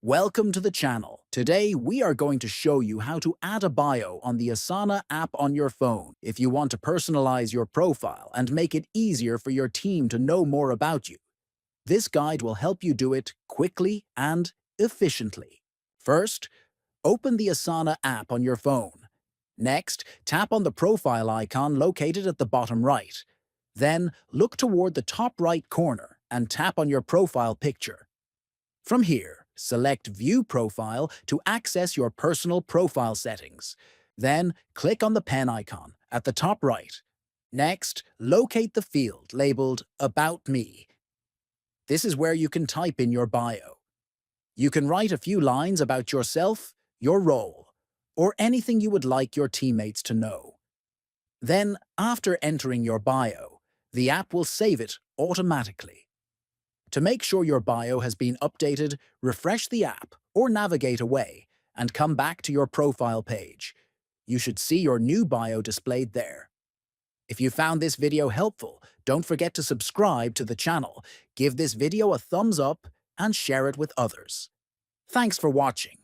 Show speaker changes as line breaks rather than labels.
Welcome to the channel. Today, we are going to show you how to add a bio on the Asana app on your phone if you want to personalize your profile and make it easier for your team to know more about you. This guide will help you do it quickly and efficiently. First, open the Asana app on your phone. Next, tap on the profile icon located at the bottom right. Then, look toward the top right corner and tap on your profile picture. From here, select View Profile to access your personal profile settings. Then, click on the pen icon at the top right. Next, locate the field labeled About Me. This is where you can type in your bio. You can write a few lines about yourself, your role, or anything you would like your teammates to know. Then, after entering your bio, the app will save it automatically. To make sure your bio has been updated, refresh the app or navigate away and come back to your profile page. You should see your new bio displayed there. If you found this video helpful, don't forget to subscribe to the channel, give this video a thumbs up, and share it with others. Thanks for watching.